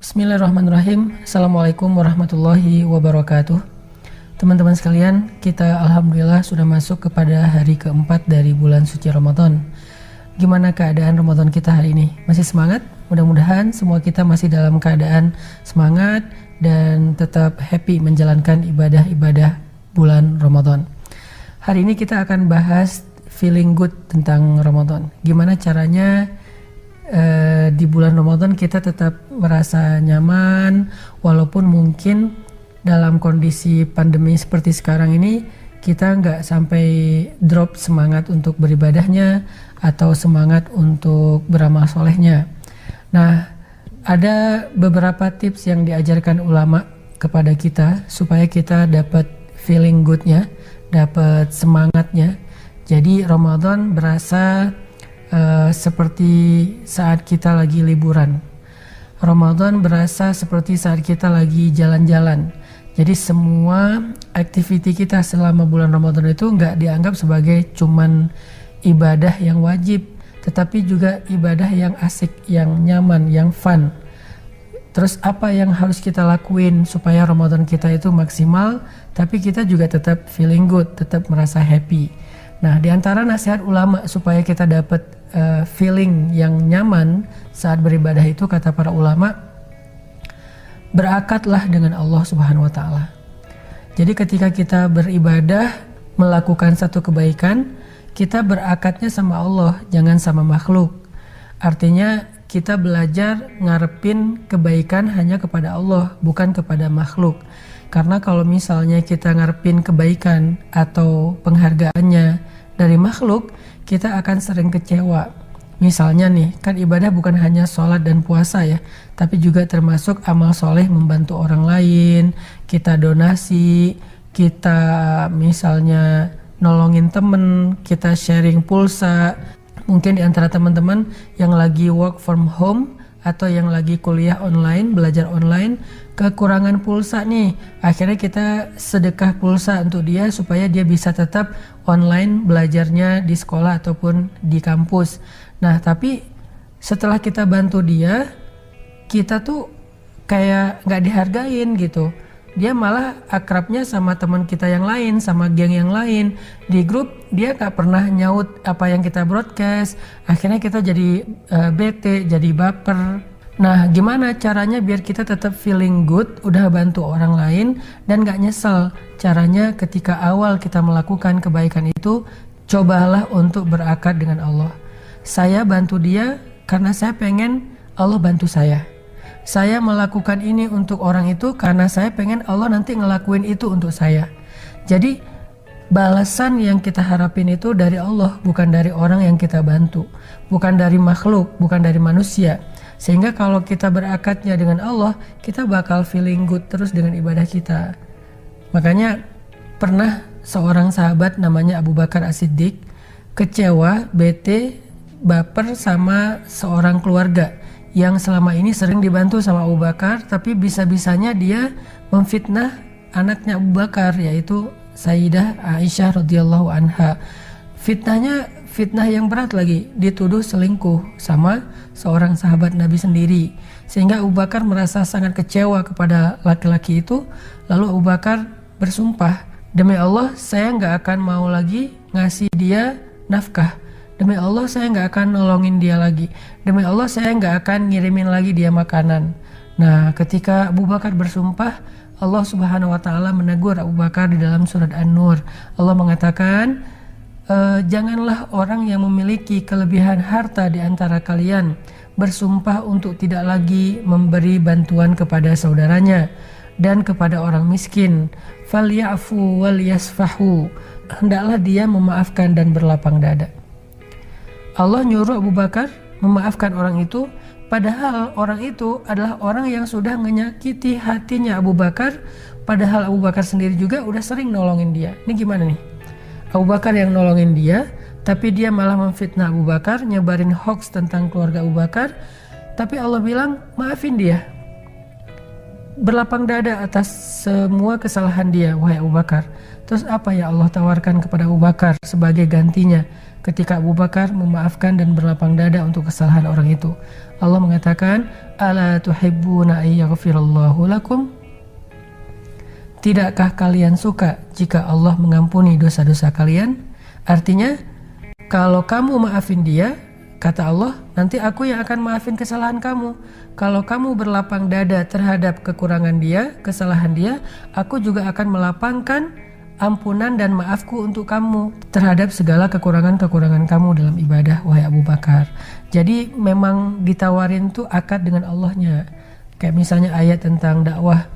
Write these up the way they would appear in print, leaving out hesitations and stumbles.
Bismillahirrahmanirrahim. Assalamualaikum warahmatullahi wabarakatuh. Teman-teman sekalian, kita alhamdulillah sudah masuk kepada hari keempat dari bulan suci Ramadan. Gimana keadaan Ramadan kita hari ini? Masih semangat? Mudah-mudahan semua kita masih dalam keadaan semangat dan tetap happy menjalankan ibadah-ibadah bulan Ramadan. Hari ini kita akan bahas feeling good tentang Ramadan. Gimana caranya di bulan Ramadan kita tetap merasa nyaman walaupun mungkin dalam kondisi pandemi seperti sekarang ini kita nggak sampai drop semangat untuk beribadahnya atau semangat untuk beramal solehnya. Nah, ada beberapa tips yang diajarkan ulama kepada kita supaya kita dapat feeling goodnya, dapat semangatnya. Jadi Ramadan berasa seperti saat kita lagi liburan. Ramadan berasa seperti saat kita lagi jalan-jalan. Jadi semua aktiviti kita selama bulan Ramadan itu nggak dianggap sebagai cuman ibadah yang wajib, tetapi juga ibadah yang asik, yang nyaman, yang fun. Terus apa yang harus kita lakuin supaya Ramadan kita itu maksimal, tapi kita juga tetap feeling good, tetap merasa happy. Nah, di antara nasihat ulama supaya kita dapat feeling yang nyaman saat beribadah itu, kata para ulama, berakatlah dengan Allah Subhanahu wa Ta'ala. Jadi ketika kita beribadah, melakukan satu kebaikan, kita berakatnya sama Allah, jangan sama makhluk. Artinya kita belajar ngarepin kebaikan hanya kepada Allah, bukan kepada makhluk. Karena kalau misalnya kita ngarepin kebaikan atau penghargaannya dari makhluk, kita akan sering kecewa. Misalnya nih, kan ibadah bukan hanya sholat dan puasa ya, tapi juga termasuk amal soleh membantu orang lain, kita donasi, kita misalnya nolongin temen, kita sharing pulsa. Mungkin di antara teman-teman yang lagi work from home atau yang lagi kuliah online, belajar online, kekurangan pulsa nih, akhirnya kita sedekah pulsa untuk dia supaya dia bisa tetap online belajarnya di sekolah ataupun di kampus. Nah, tapi setelah kita bantu dia, kita tuh kayak nggak dihargain gitu. Dia malah akrabnya sama teman kita yang lain, sama geng yang lain. Di grup dia gak pernah nyaut apa yang kita broadcast. Akhirnya kita jadi bete, jadi baper. Nah, gimana caranya biar kita tetap feeling good, udah bantu orang lain dan gak nyesel? Caranya ketika awal kita melakukan kebaikan itu, cobalah untuk berakad dengan Allah. Saya bantu dia karena saya pengen Allah bantu saya. Saya melakukan ini untuk orang itu karena saya pengen Allah nanti ngelakuin itu untuk saya. Jadi balasan yang kita harapin itu dari Allah, bukan dari orang yang kita bantu, bukan dari makhluk, bukan dari manusia. Sehingga kalau kita berakadnya dengan Allah, kita bakal feeling good terus dengan ibadah kita. Makanya pernah seorang sahabat namanya Abu Bakar As-Siddiq kecewa, bete, baper sama seorang keluarga yang selama ini sering dibantu sama Abu Bakar, tapi bisa-bisanya dia memfitnah anaknya Abu Bakar, yaitu Sayyidah Aisyah radhiyallahu anha. Fitnahnya fitnah yang berat lagi, dituduh selingkuh sama seorang sahabat Nabi sendiri. Sehingga Abu Bakar merasa sangat kecewa kepada laki-laki itu. Lalu Abu Bakar bersumpah, demi Allah saya nggak akan mau lagi ngasih dia nafkah. Demi Allah saya nggak akan nolongin dia lagi. Demi Allah saya nggak akan ngirimin lagi dia makanan. Nah, ketika Abu Bakar bersumpah, Allah Subhanahu wa Ta'ala menegur Abu Bakar di dalam surat An-Nur. Allah mengatakan, janganlah orang yang memiliki kelebihan harta di antara kalian bersumpah untuk tidak lagi memberi bantuan kepada saudaranya dan kepada orang miskin. Falyafu wal yasfahu. Hendaklah dia memaafkan dan berlapang dada. Allah nyuruh Abu Bakar memaafkan orang itu, padahal orang itu adalah orang yang sudah menyakiti hatinya Abu Bakar, padahal Abu Bakar sendiri juga udah sering nolongin dia. Ini gimana nih? Abu Bakar yang nolongin dia, tapi dia malah memfitnah Abu Bakar, nyebarin hoax tentang keluarga Abu Bakar. Tapi Allah bilang, maafin dia, berlapang dada atas semua kesalahan dia, wahai Abu Bakar. Terus apa ya Allah tawarkan kepada Abu Bakar sebagai gantinya ketika Abu Bakar memaafkan dan berlapang dada untuk kesalahan orang itu? Allah mengatakan, ala tuhibbuna ayyaghfirallahu lakum? Tidakkah kalian suka jika Allah mengampuni dosa-dosa kalian? Artinya, kalau kamu maafin dia, kata Allah, nanti aku yang akan maafin kesalahan kamu. Kalau kamu berlapang dada terhadap kekurangan dia, kesalahan dia, aku juga akan melapangkan ampunan dan maafku untuk kamu terhadap segala kekurangan-kekurangan kamu dalam ibadah, wahai Abu Bakar. Jadi memang ditawarin tuh akad dengan Allahnya. Kayak misalnya ayat tentang dakwah,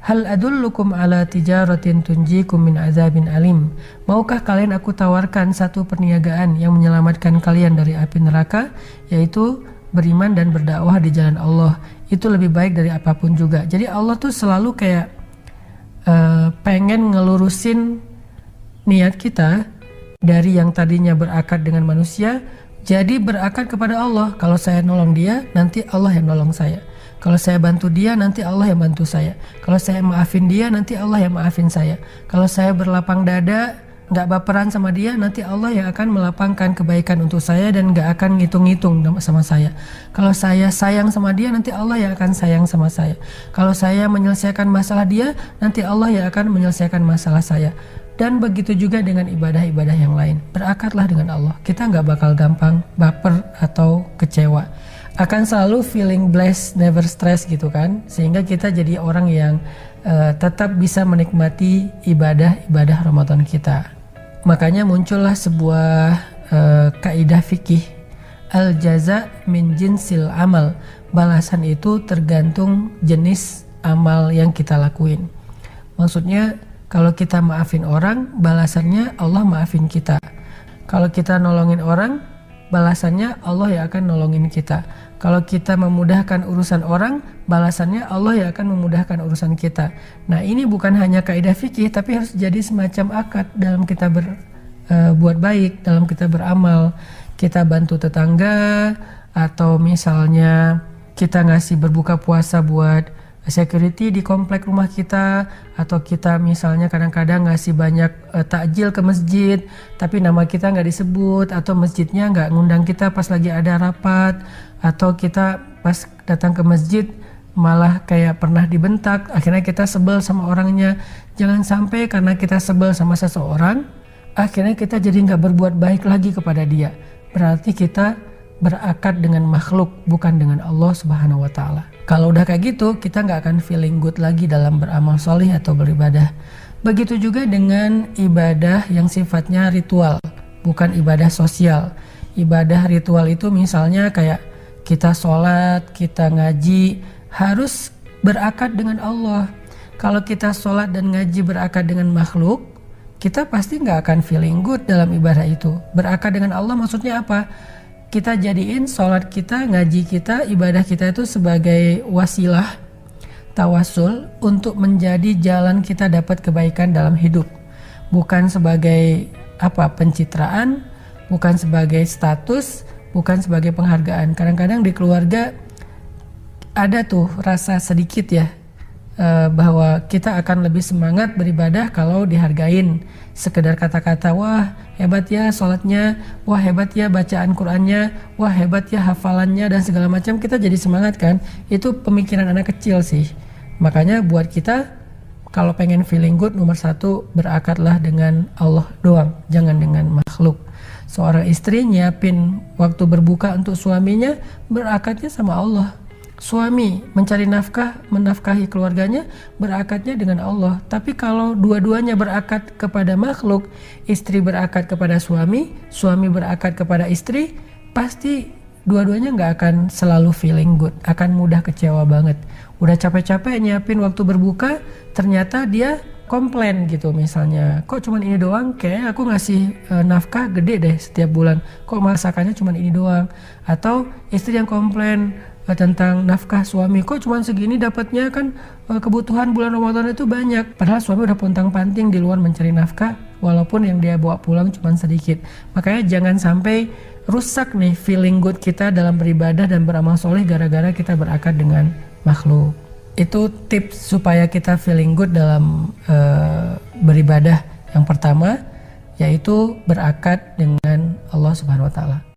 hal adullukum ala tijaratin tunjikum min azabin alim. Maukah kalian aku tawarkan satu perniagaan yang menyelamatkan kalian dari api neraka, yaitu beriman dan berdakwah di jalan Allah. Itu lebih baik dari apapun juga. Jadi Allah tuh selalu kayak pengen ngelurusin niat kita dari yang tadinya berakad dengan manusia jadi berakad kepada Allah. Kalau saya nolong dia, nanti Allah yang nolong saya. Kalau saya bantu dia, nanti Allah yang bantu saya. Kalau saya maafin dia, nanti Allah yang maafin saya. Kalau saya berlapang dada, gak baperan sama dia, nanti Allah yang akan melapangkan kebaikan untuk saya dan gak akan ngitung-ngitung sama saya. Kalau saya sayang sama dia, nanti Allah yang akan sayang sama saya. Kalau saya menyelesaikan masalah dia, nanti Allah yang akan menyelesaikan masalah saya. Dan begitu juga dengan ibadah-ibadah yang lain. Berakatlah dengan Allah. Kita gak bakal gampang baper atau kecewa. Akan selalu feeling blessed, never stress gitu kan. Sehingga kita jadi orang yang tetap bisa menikmati ibadah-ibadah Ramadan kita. Makanya muncullah sebuah kaidah fikih, al jaza min jinsil amal. Balasan itu tergantung jenis amal yang kita lakuin. Maksudnya kalau kita maafin orang, balasannya Allah maafin kita. Kalau kita nolongin orang, balasannya Allah yang akan nolongin kita. Kalau kita memudahkan urusan orang, balasannya Allah yang akan memudahkan urusan kita. Nah, ini bukan hanya kaidah fikih, tapi harus jadi semacam akad dalam kita berbuat baik, dalam kita beramal. Kita bantu tetangga, atau misalnya kita ngasih berbuka puasa buat security di komplek rumah kita, atau kita misalnya kadang-kadang ngasih banyak takjil ke masjid tapi nama kita nggak disebut, atau masjidnya nggak ngundang kita pas lagi ada rapat, atau kita pas datang ke masjid malah kayak pernah dibentak, akhirnya kita sebel sama orangnya. Jangan sampai karena kita sebel sama seseorang akhirnya kita jadi nggak berbuat baik lagi kepada dia. Berarti kita berakad dengan makhluk, bukan dengan Allah Subhanahu wa Ta'ala. Kalau udah kayak gitu, kita nggak akan feeling good lagi dalam beramal solih atau beribadah. Begitu juga dengan ibadah yang sifatnya ritual, bukan ibadah sosial. Ibadah ritual itu misalnya kayak kita sholat, kita ngaji, harus berakad dengan Allah. Kalau kita sholat dan ngaji berakad dengan makhluk, kita pasti nggak akan feeling good dalam ibadah itu. Berakad dengan Allah maksudnya apa? Kita jadiin sholat kita, ngaji kita, ibadah kita itu sebagai wasilah, tawasul untuk menjadi jalan kita dapat kebaikan dalam hidup. Bukan sebagai pencitraan, bukan sebagai status, bukan sebagai penghargaan. Kadang-kadang di keluarga ada tuh rasa sedikit ya, bahwa kita akan lebih semangat beribadah kalau dihargain. Sekedar kata-kata, wah hebat ya sholatnya, wah hebat ya bacaan Qur'annya, wah hebat ya hafalannya dan segala macam, kita jadi semangat kan. Itu pemikiran anak kecil sih. Makanya buat kita kalau pengen feeling good, nomor satu berakadlah dengan Allah doang, jangan dengan makhluk. Seorang istri nyiapin waktu berbuka untuk suaminya, berakadnya sama Allah. Suami mencari nafkah, menafkahi keluarganya, berakadnya dengan Allah. Tapi kalau dua-duanya berakad kepada makhluk, istri berakad kepada suami, suami berakad kepada istri, pasti dua-duanya nggak akan selalu feeling good, akan mudah kecewa banget. Udah capek-capek nyiapin waktu berbuka, ternyata dia komplain gitu misalnya, kok cuman ini doang, kayak aku ngasih nafkah gede deh setiap bulan, kok masakannya cuman ini doang. Atau istri yang komplain tentang nafkah suami, kok cuma segini dapatnya, kan kebutuhan bulan Ramadan itu banyak, padahal suami udah pontang-panting di luar mencari nafkah walaupun yang dia bawa pulang cuma sedikit. Makanya jangan sampai rusak nih feeling good kita dalam beribadah dan beramal soleh gara-gara kita berakad dengan makhluk. Itu tips supaya kita feeling good dalam beribadah. Yang pertama yaitu berakad dengan Allah Subhanahu wa taala.